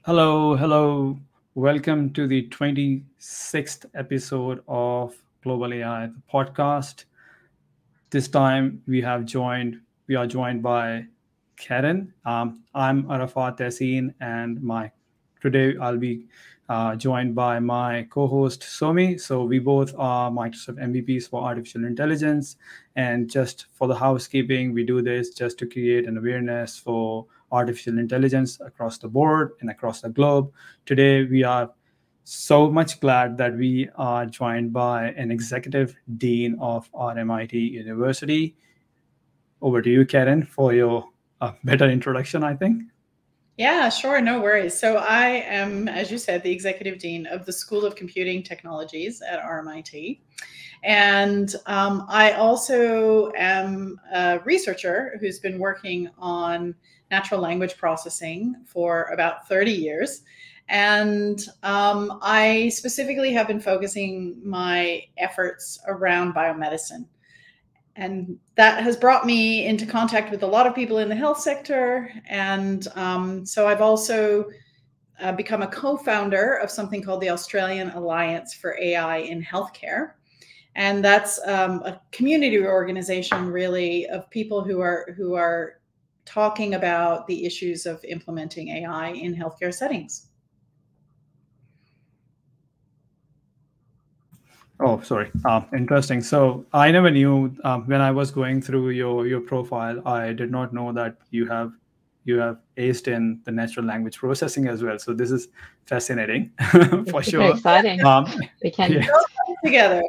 Hello, hello. Welcome to the 26th episode of Global AI, the podcast. This time we are joined by Karin. I'm Arafat Tessin, and today I'll be joined by my co-host Somi. So we both are Microsoft MVPs for artificial intelligence, and just for the housekeeping, we do this just to create an awareness for artificial intelligence across the board and across the globe. Today we are so much glad that we are joined by an executive dean of RMIT University. Over to you, Karen, for your better introduction, I think. Yeah, sure. No worries. So I am, as you said, the executive dean of the School of Computing Technologies at RMIT. And I also am a researcher who's been working on natural language processing for about 30 years. And I specifically have been focusing my efforts around biomedicine. And that has brought me into contact with a lot of people in the health sector. And so I've also become a co-founder of something called the Australian Alliance for AI in Healthcare. And that's a community organization, really, of people who are talking about the issues of implementing AI in healthcare settings. Oh, sorry. Interesting. So I never knew when I was going through your profile, I did not know that you have aced in the natural language processing as well. So this is fascinating for sure. Very exciting. We can together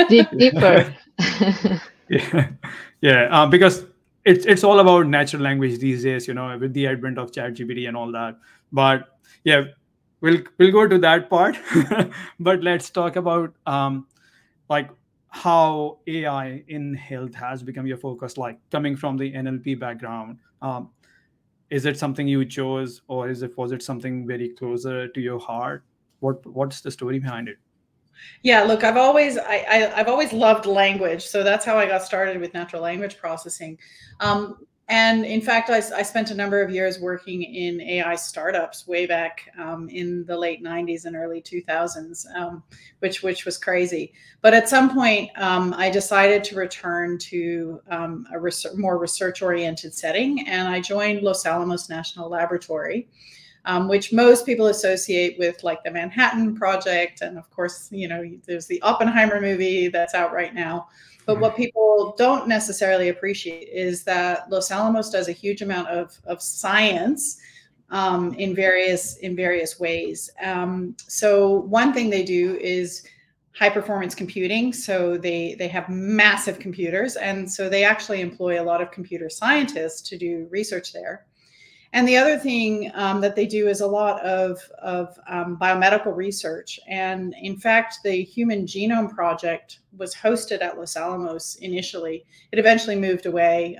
dig deeper. Yeah. Because it's all about natural language these days, with the advent of ChatGPT and all that. But yeah, we'll go to that part. But let's talk about like how AI in health has become your focus, like coming from the NLP background. Is it something you chose, or was it something very closer to your heart? What's the story behind it? Yeah, look, I've always loved language, so that's how I got started with natural language processing. And in fact, I spent a number of years working in AI startups way back in the late 90s and early 2000s, which was crazy. But at some point, I decided to return to a more research-oriented setting, and I joined Los Alamos National Laboratory, which most people associate with like the Manhattan Project. And of course, there's the Oppenheimer movie that's out right now. But what people don't necessarily appreciate is that Los Alamos does a huge amount of science in various ways. So one thing they do is high performance computing. So they have massive computers. And so they actually employ a lot of computer scientists to do research there. And the other thing that they do is a lot of biomedical research. And in fact, the Human Genome Project was hosted at Los Alamos initially. It eventually moved away.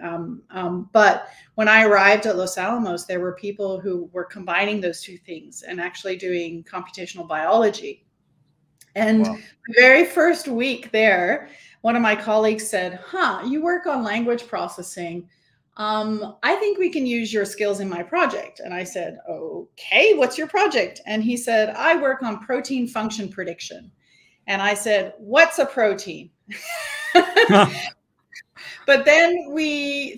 But when I arrived at Los Alamos, there were people who were combining those two things and actually doing computational biology. And wow. The very first week there, one of my colleagues said, you work on language processing. I think we can use your skills in my project. And I said, okay, what's your project? And he said, I work on protein function prediction. And I said, what's a protein? But then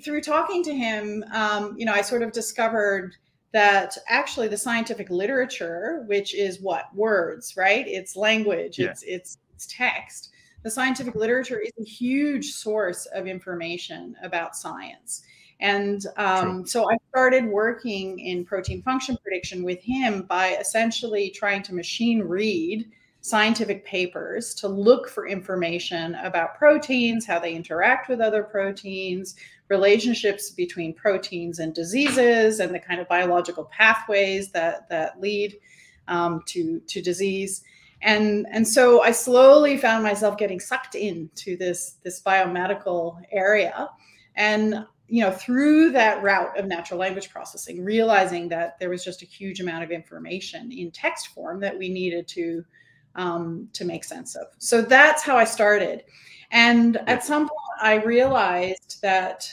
through talking to him, I sort of discovered that actually the scientific literature, which is what? Words, right? It's language, yeah. It's text. The scientific literature is a huge source of information about science. And so I started working in protein function prediction with him by essentially trying to machine read scientific papers to look for information about proteins, how they interact with other proteins, relationships between proteins and diseases, and the kind of biological pathways that lead to disease. And so I slowly found myself getting sucked into this biomedical area. And through that route of natural language processing, realizing that there was just a huge amount of information in text form that we needed to make sense of. So that's how I started. And at some point, I realized that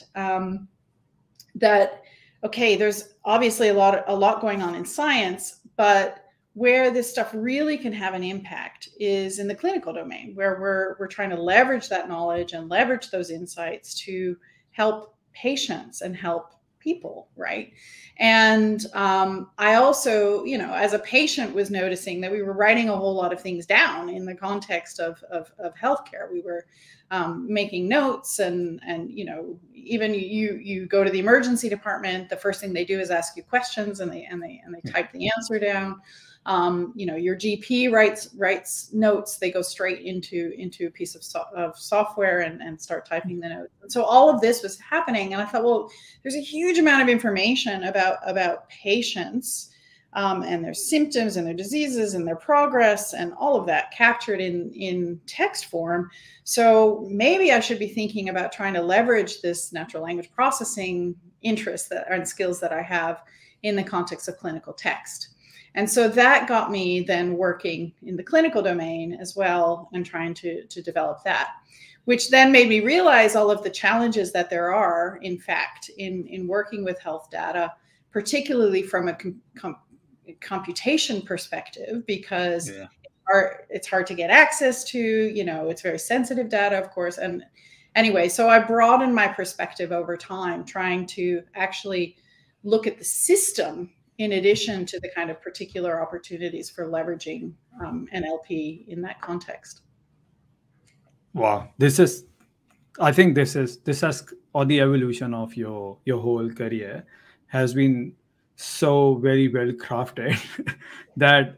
okay, there's obviously a lot going on in science, But where this stuff really can have an impact is in the clinical domain, where we're trying to leverage that knowledge and leverage those insights to help patients and help people, right? And I also, as a patient, was noticing that we were writing a whole lot of things down in the context of healthcare. We were making notes, and even you go to the emergency department, the first thing they do is ask you questions, and they type the answer down. Your GP writes notes. They go straight into a piece of software and start typing the notes. And so all of this was happening, and I thought, well, there's a huge amount of information about patients and their symptoms and their diseases and their progress and all of that captured in text form. So maybe I should be thinking about trying to leverage this natural language processing interest and skills that I have in the context of clinical text. And so that got me then working in the clinical domain as well and trying to develop that, which then made me realize all of the challenges that there are, in fact, in working with health data, particularly from a computation perspective, because it's hard to get access to, it's very sensitive data, of course. And anyway, so I broadened my perspective over time, trying to actually look at the system in addition to the kind of particular opportunities for leveraging NLP in that context. Wow, I think this has, or the evolution of your whole career has been so very well crafted that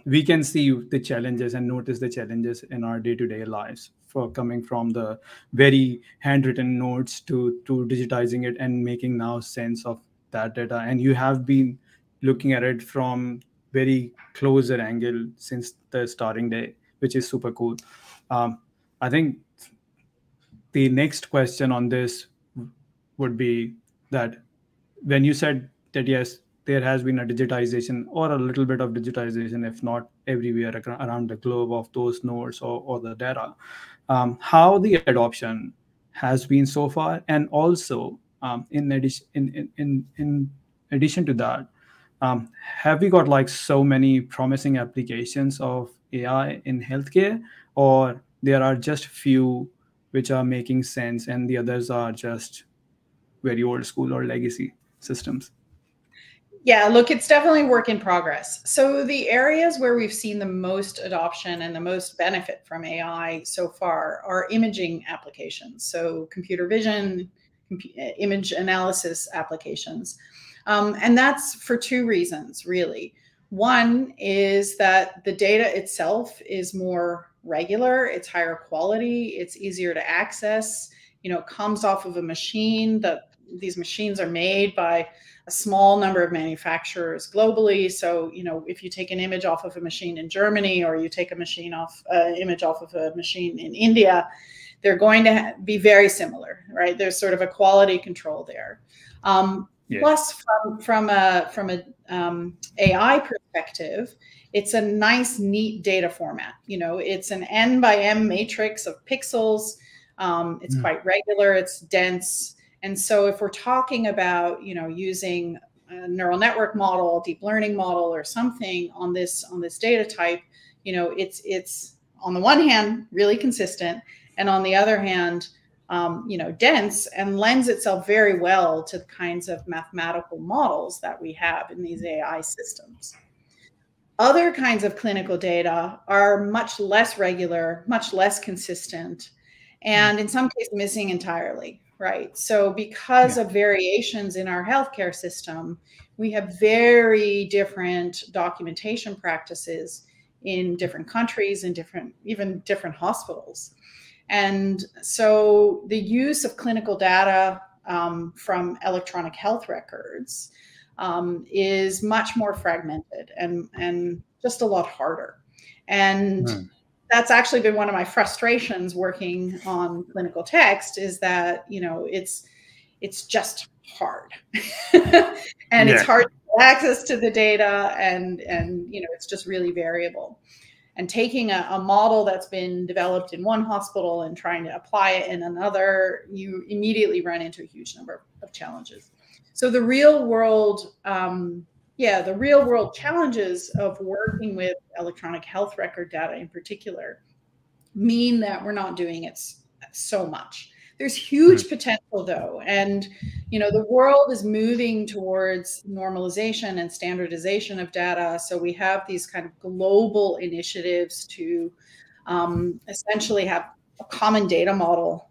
we can see the challenges and notice the challenges in our day-to-day lives, for coming from the very handwritten notes to digitizing it and making now sense of that data. And you have been looking at it from very closer angle since the starting day, which is super cool. I think the next question on this would be that when you said that, yes, there has been a digitization or a little bit of digitization, if not everywhere around the globe, of those nodes or the data, how the adoption has been so far. And also, in addition to that, have we got like so many promising applications of AI in healthcare, or there are just few which are making sense and the others are just very old school or legacy systems? Yeah, look, it's definitely work in progress. So the areas where we've seen the most adoption and the most benefit from AI so far are imaging applications. So computer vision, image analysis applications. And that's for two reasons, really. One is that the data itself is more regular, it's higher quality, it's easier to access, it comes off of a machine. These machines are made by a small number of manufacturers globally. So, if you take an image off of a machine in Germany, or you take image off of a machine in India, they're going to be very similar, right? There's sort of a quality control there. Plus, from a AI perspective, it's a nice, neat data format. It's an N by M matrix of pixels. It's quite regular. It's dense. And so if we're talking about, using a neural network model, deep learning model, or something on this data type, it's on the one hand really consistent, and on the other hand, dense, and lends itself very well to the kinds of mathematical models that we have in these AI systems. Other kinds of clinical data are much less regular, much less consistent, and in some cases missing entirely. Right. So because of variations in our healthcare system, we have very different documentation practices in different countries and even different hospitals. And so the use of clinical data from electronic health records is much more fragmented and just a lot harder. And that's actually been one of my frustrations working on clinical text, is that, it's just hard and it's hard to get access to the data, and it's just really variable. And taking a model that's been developed in one hospital and trying to apply it in another, you immediately run into a huge number of challenges. So the real world yeah, the real world challenges of working with electronic health record data in particular mean that we're not doing it so much. There's huge potential though. And, the world is moving towards normalization and standardization of data. So we have these kind of global initiatives to essentially have a common data model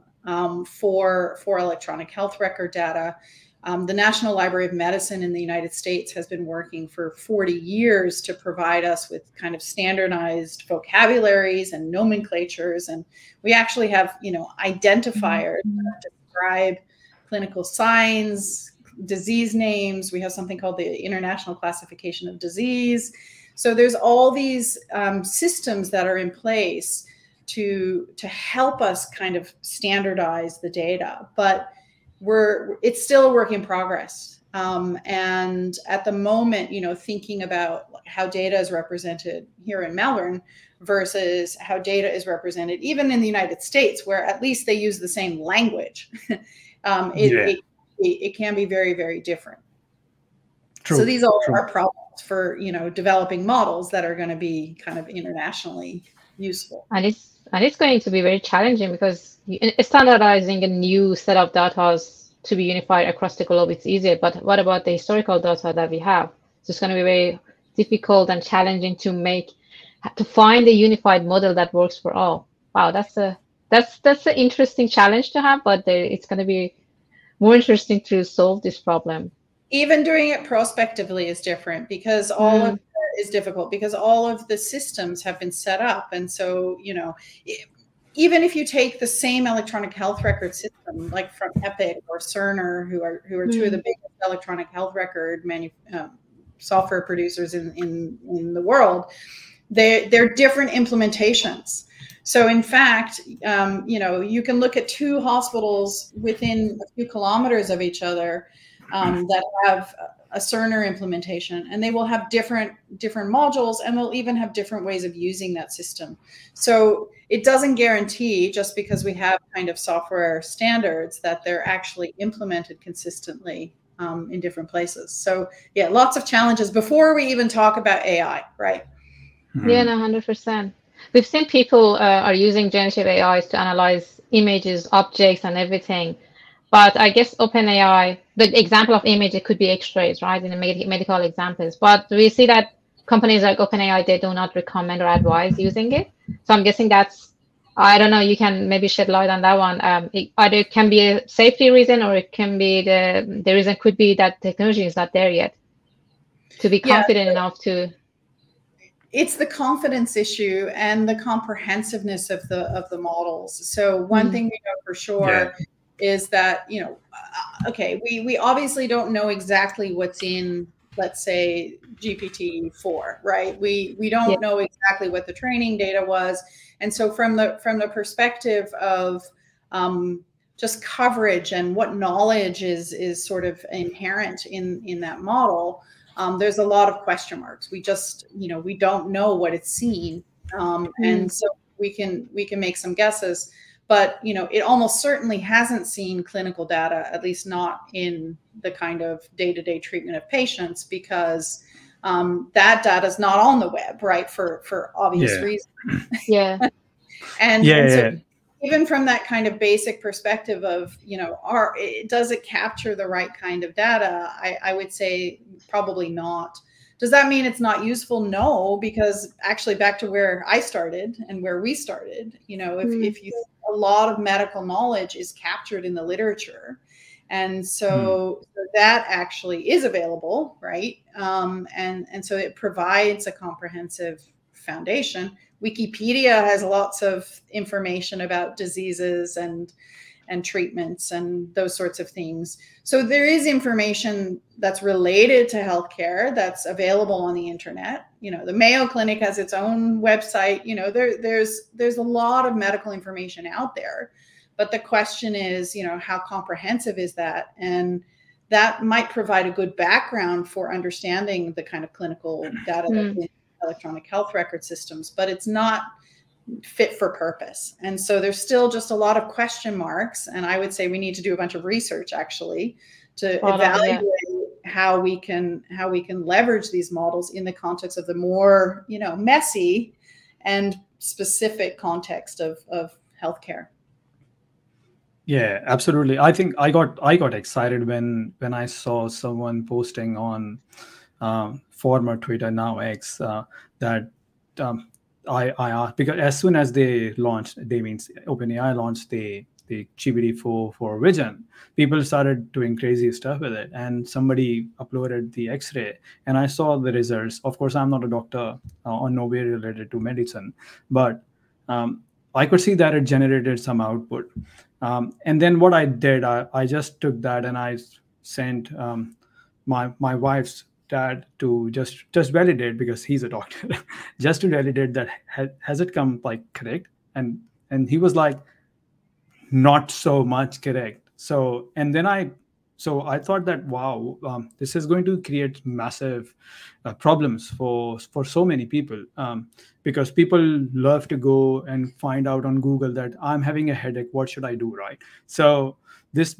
for electronic health record data. The National Library of Medicine in the United States has been working for 40 years to provide us with kind of standardized vocabularies and nomenclatures. And we actually have, identifiers that describe clinical signs, disease names. We have something called the International Classification of Disease. So there's all these systems that are in place to help us kind of standardize the data. But it's still a work in progress. And at the moment, thinking about how data is represented here in Melbourne versus how data is represented even in the United States, where at least they use the same language, it can be very, very different. True, so these all are problems for, developing models that are going to be kind of internationally useful. And it's going to be very challenging because standardizing a new set of data to be unified across the globe, it's easier. But what about the historical data that we have? So it's going to be very difficult and challenging to find a unified model that works for all. Wow, that's an interesting challenge to have, but it's going to be more interesting to solve this problem. Even doing it prospectively is different because all of is difficult because all of the systems have been set up. And so, even if you take the same electronic health record system, like from Epic or Cerner, who are two of the biggest electronic health record software producers in the world, they're different implementations. So in fact, you can look at two hospitals within a few kilometers of each other that have a Cerner implementation, and they will have different modules, and they'll even have different ways of using that system. So it doesn't guarantee, just because we have kind of software standards, that they're actually implemented consistently in different places. So yeah, lots of challenges before we even talk about AI, right? Yeah, no, 100%. We've seen people are using generative AIs to analyze images, objects, and everything. But I guess OpenAI, the example of image, it could be X-rays, right, in the medical examples. But we see that companies like OpenAI, they do not recommend or advise using it. So I'm guessing I don't know, you can maybe shed light on that one. Either it can be a safety reason, or it can be the reason could be that technology is not there yet to be confident enough to. It's the confidence issue and the comprehensiveness of the models. So one thing we know for sure is that, okay, we obviously don't know exactly what's in, let's say, GPT-4, right? We don't know exactly what the training data was. And so from the perspective of just coverage and what knowledge is sort of inherent in that model, there's a lot of question marks. We just, we don't know what it's seen. And so we can make some guesses, but, it almost certainly hasn't seen clinical data, at least not in the kind of day-to-day treatment of patients, because that data is not on the web, right? For obvious reasons. Yeah. And so even from that kind of basic perspective of, does it capture the right kind of data? I would say probably not. Does that mean it's not useful? No, because actually back to where I started and where we started, if you, a lot of medical knowledge is captured in the literature. And so that actually is available, right? And so it provides a comprehensive foundation. Wikipedia has lots of information about diseases and treatments and those sorts of things. So there is information that's related to healthcare that's available on the internet. The Mayo Clinic has its own website. There's a lot of medical information out there. But the question is, how comprehensive is that? And that might provide a good background for understanding the kind of clinical data that's in electronic health record systems, but it's not fit for purpose. And so there's still just a lot of question marks. And I would say we need to do a bunch of research actually to evaluate how we can leverage these models in the context of the more, messy and specific context of healthcare. Yeah, absolutely. I think I got excited when I saw someone posting on former Twitter, now X, that I asked, because as soon as they launched, OpenAI launched the GPT-4 for vision, people started doing crazy stuff with it, and somebody uploaded the X-ray, and I saw the results. Of course, I'm not a doctor or nowhere related to medicine, but I could see that it generated some output. And then what I did, I just took that and I sent my wife's dad to just validate, because he's a doctor, just to validate that has it come like correct, and he was like, not so much correct. So and then I thought that, wow, this is going to create massive problems for so many people, because people love to go and find out on Google that I'm having a headache, what should I do, right? So this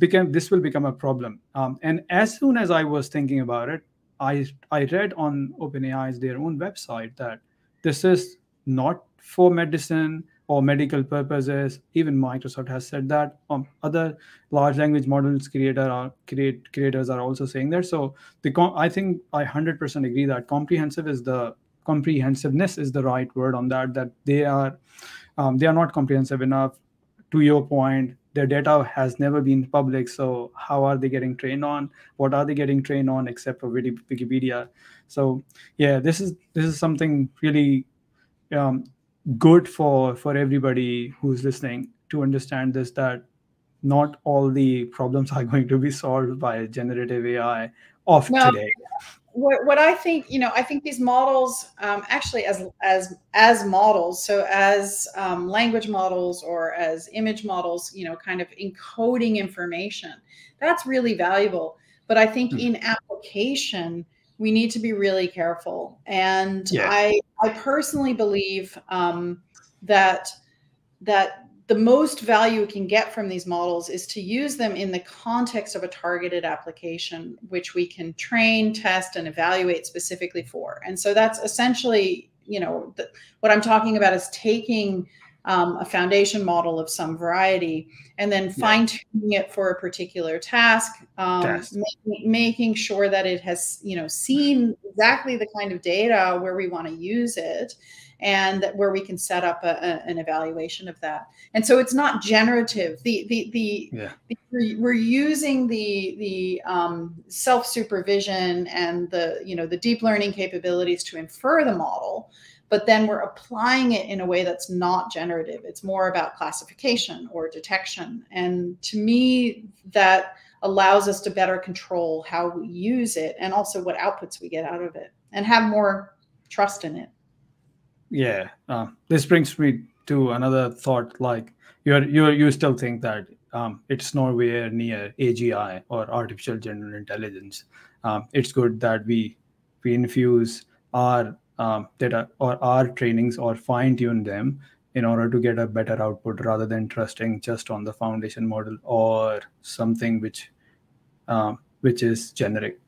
will become a problem. And as soon as I was thinking about it, I read on OpenAI's their own website that this is not for medicine or medical purposes. Even Microsoft has said that. Other large language models creators are also saying that. So I think I 100% agree that comprehensiveness is the right word on that. That they are not comprehensive enough. To your point, their data has never been public. So how are they getting trained on? What are they getting trained on except for Wikipedia? So yeah, this is something really good for everybody who's listening to understand this, that not all the problems are going to be solved by generative AI of today. What I think, I think these models, actually as models, so as language models or as image models, kind of encoding information, that's really valuable. But I think in application, we need to be really careful. And I personally believe that the most value we can get from these models is to use them in the context of a targeted application, which we can train, test, and evaluate specifically for. And so that's essentially, what I'm talking about is taking a foundation model of some variety and then fine-tuning it for a particular task, making sure that it has, seen exactly the kind of data where we want to use it, and where we can set up an evaluation of that. And so it's not generative. We're using the self-supervision and the deep learning capabilities to infer the model, but then we're applying it in a way that's not generative. It's more about classification or detection. And to me, that allows us to better control how we use it and also what outputs we get out of it and have more trust in it. Yeah, this brings me to another thought. Like you still think that it's nowhere near AGI or artificial general intelligence. It's good that we infuse our data or our trainings or fine tune them in order to get a better output, rather than trusting just on the foundation model or something which is generic.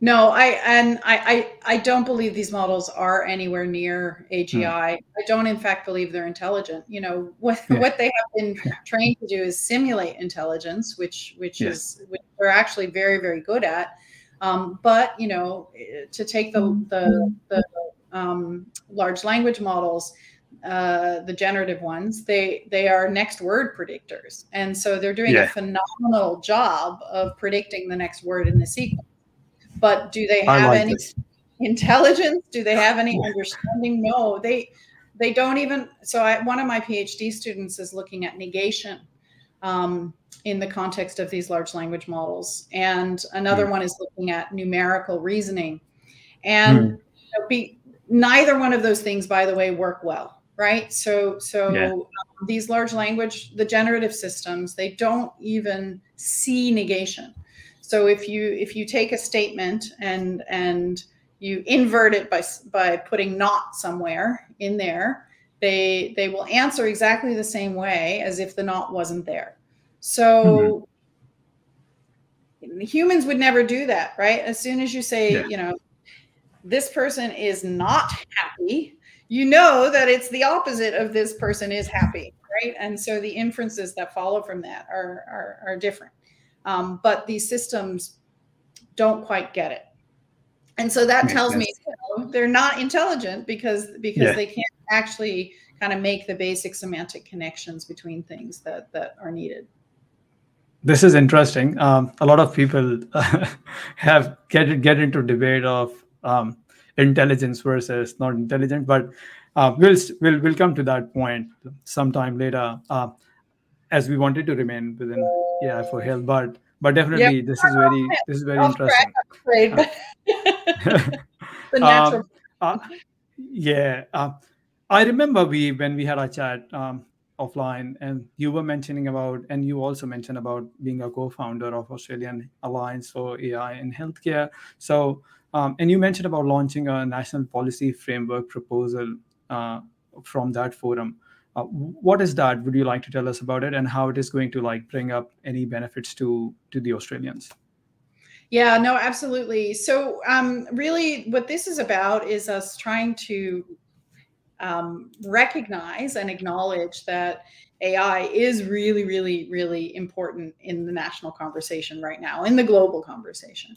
No, I don't believe these models are anywhere near AGI. I don't, in fact, believe they're intelligent. What they have been trained to do is simulate intelligence, which they're actually very, very good at. But to take the large language models, the generative ones, they are next word predictors, and so they're doing a phenomenal job of predicting the next word in the sequence. But do they have any intelligence? Do they have any understanding? No, they don't even. So one of my PhD students is looking at negation in the context of these large language models. And another one is looking at numerical reasoning. And neither one of those things, by the way, work well, right? So these large language, the generative systems, they don't even see negation. So if you take a statement and you invert it by putting not somewhere in there, they will answer exactly the same way as if the not wasn't there. So humans would never do that, right? As soon as you say, Yeah. you know, this person is not happy, you know that it's the opposite of this person is happy, right? And so the inferences that follow from that are different. But these systems don't quite get it. And so that Makes tells me, sense. you know, they're not intelligent because Yeah. they can't actually kind of make the basic semantic connections between things that are needed. This is interesting. A lot of people have get into debate of intelligence versus not intelligent, but we'll come to that point sometime later, as we wanted to remain within AI for health. But definitely Yep. this is very Off track, interesting. I'm afraid, but the natural. Yeah, I remember when we had a chat offline, and you were mentioning about, and you also mentioned about being a co-founder of Australian Alliance for AI in Healthcare. So, and you mentioned about launching a national policy framework proposal from that forum. What is that? Would you like to tell us about it, and how it is going to like bring up any benefits to the Australians? Yeah, no, absolutely. So really what this is about is us trying to recognize and acknowledge that AI is really, really, really important in the national conversation right now, in the global conversation.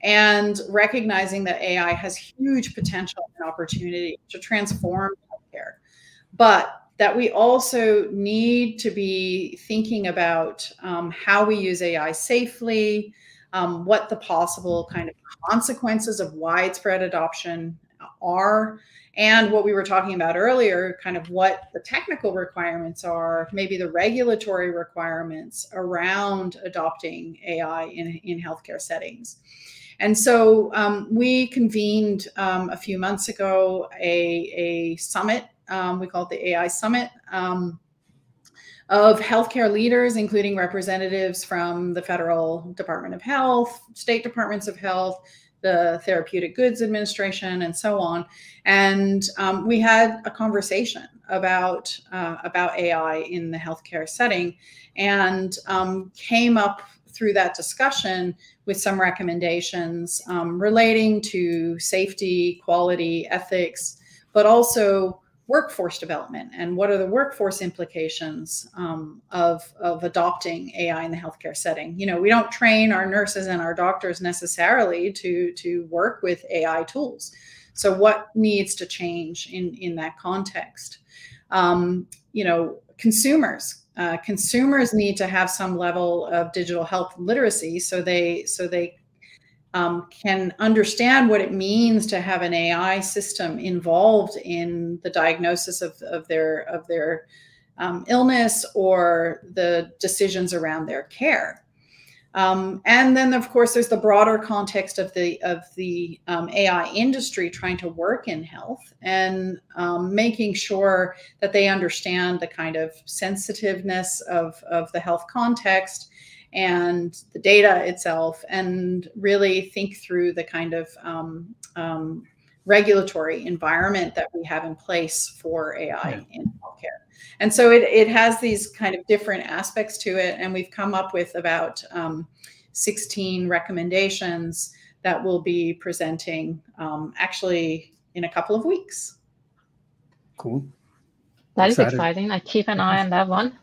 And recognizing that AI has huge potential and opportunity to transform healthcare. But that we also need to be thinking about how we use AI safely, what the possible kind of consequences of widespread adoption are, and what we were talking about earlier, kind of what the technical requirements are, maybe the regulatory requirements around adopting AI in healthcare settings. And so we convened a few months ago a summit. We call it the AI Summit, of healthcare leaders, including representatives from the Federal Department of Health, state departments of health, the Therapeutic Goods Administration, and so on. And we had a conversation about AI in the healthcare setting, and came up through that discussion with some recommendations relating to safety, quality, ethics, but also workforce development, and what are the workforce implications of adopting AI in the healthcare setting. You know, we don't train our nurses and our doctors necessarily to work with AI tools. So what needs to change in that context? You know, consumers need to have some level of digital health literacy, so they can understand what it means to have an AI system involved in the diagnosis of their illness or the decisions around their care. And then, of course, there's the broader context of the AI industry trying to work in health, and making sure that they understand the kind of sensitiveness of the health context and the data itself, and really think through the kind of regulatory environment that we have in place for AI in healthcare. And so it has these kind of different aspects to it, and we've come up with about 16 recommendations that we'll be presenting actually in a couple of weeks. Cool. That is exciting. I keep an eye on that one.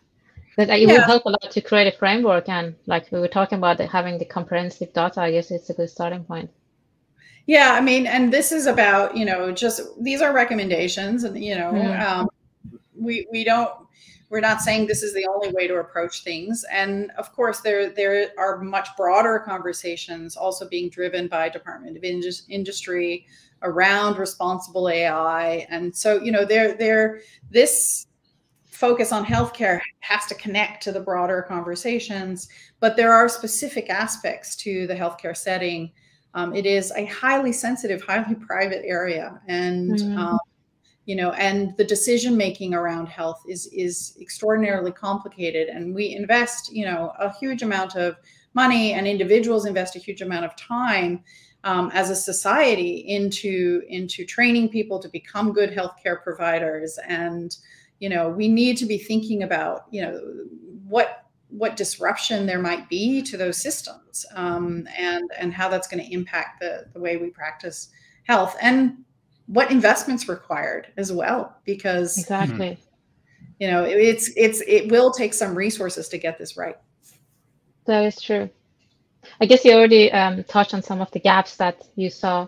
But it will help a lot to create a framework, and like we were talking about having the comprehensive data, I guess it's a good starting point. Yeah, I mean, and this is about, you know, just these are recommendations, and you know, we're not saying this is the only way to approach things. And of course, there are much broader conversations also being driven by Department of Industry around responsible AI, and so you know, this focus on healthcare has to connect to the broader conversations, but there are specific aspects to the healthcare setting. It is a highly sensitive, highly private area, and you know, and the decision making around health is extraordinarily complicated. And we invest, you know, a huge amount of money, and individuals invest a huge amount of time as a society into training people to become good healthcare providers. And you know, we need to be thinking about, you know, what disruption there might be to those systems, and how that's going to impact the way we practice health, and what investments required as well, because Exactly. it will take some resources to get this right. That is true. I guess you already touched on some of the gaps that you saw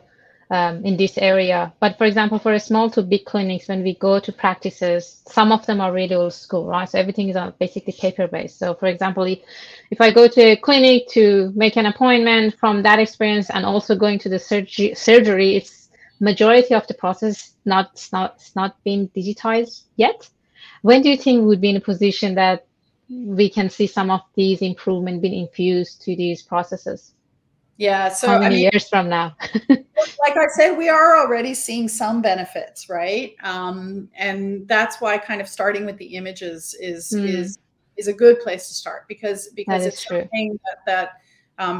in this area. But for example, for a small to big clinics, when we go to practices, some of them are really old school, right? So everything is on basically paper-based. So for example, if I go to a clinic to make an appointment, from that experience and also going to the surgery, it's majority of the process it's not being digitized yet. When do you think we would be in a position that we can see some of these improvements being infused to these processes? Yeah. So how many years from now? Like I said, we are already seeing some benefits, right? And that's why kind of starting with the images is a good place to start, because it's something that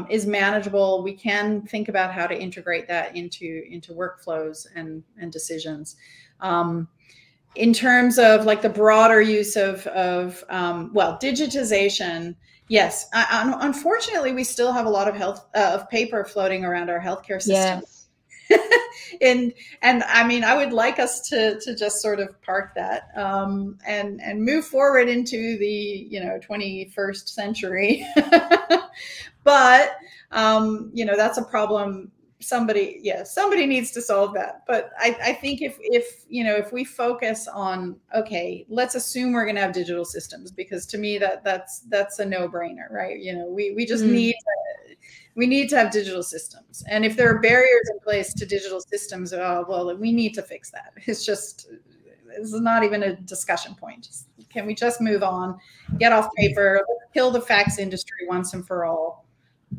is manageable. We can think about how to integrate that into workflows and decisions. In terms of like the broader use of digitization, yes. Unfortunately, we still have a lot of paper floating around our healthcare system. Yes. and I mean, I would like us to just sort of park that and move forward into the 21st century. But that's a problem. Somebody needs to solve that. But I think if we focus on, okay, let's assume we're going to have digital systems, because to me that's a no-brainer, right? We just need to have digital systems. And if there are barriers in place to digital systems, we need to fix that. It's not even a discussion point. Can we just move on, get off paper, kill the fax industry once and for all?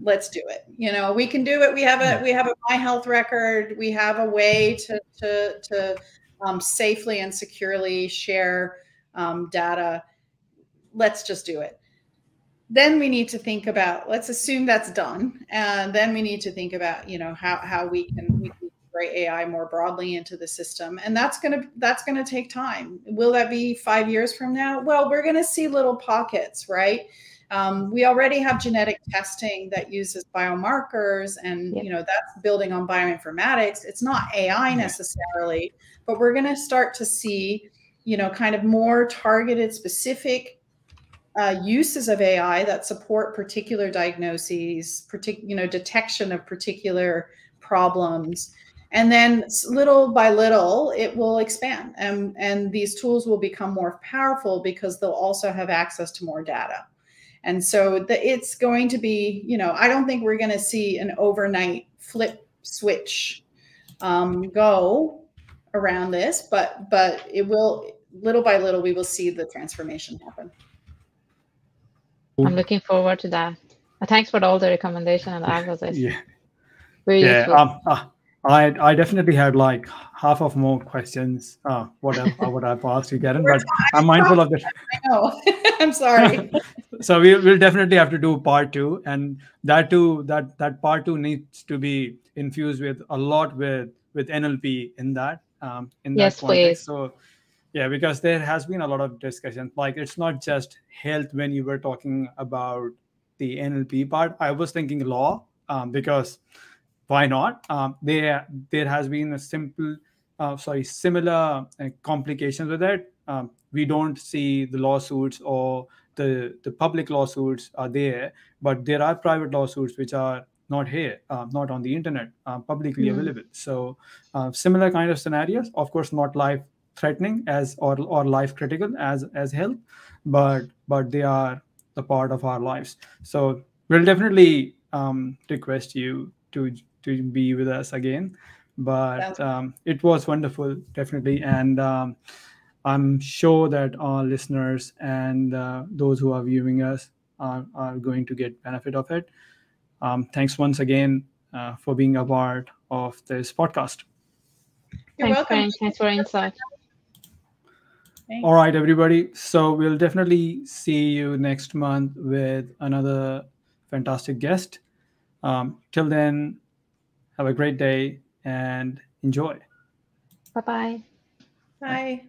Let's do it. We can do it. We have a My Health record. We have a way to safely and securely share data. Let's just do it. Then we need to think about, let's assume that's done. And then we need to think about, how we can integrate AI more broadly into the system. And that's going to take time. Will that be 5 years from now? Well, we're going to see little pockets, right? We already have genetic testing that uses biomarkers, and that's building on bioinformatics. It's not AI necessarily, but we're going to start to see, kind of more targeted, specific uses of AI that support particular diagnoses, detection of particular problems. And then little by little, it will expand, and these tools will become more powerful because they'll also have access to more data. And so it's going to be, I don't think we're going to see an overnight flip switch go around this, but it will, little by little, we will see the transformation happen. I'm looking forward to that. Thanks for all the recommendation and advice. Very useful. I definitely had like half of more questions. What I've asked you, Karin, but I'm mindful of this. I know. I'm sorry. So we'll definitely have to do part 2, and that part 2 needs to be infused with a lot with NLP in that Yes, context. please. So yeah, because there has been a lot of discussion. Like, it's not just health. When you were talking about the NLP part, I was thinking law, because why not? There has been a similar complications with it. We don't see the lawsuits or the public lawsuits are there, but there are private lawsuits which are not here, not on the internet, publicly available. So similar kind of scenarios, of course, not life threatening or life critical as health, but they are a part of our lives. So we'll definitely request you to be with us again. But it was wonderful, definitely. And I'm sure that our listeners and those who are viewing us are going to get benefit of it. Thanks once again for being a part of this podcast. You're welcome. Karin. Thanks for insight. Thanks. All right, everybody. So we'll definitely see you next month with another fantastic guest. Till then, have a great day and enjoy. Bye-bye. Bye.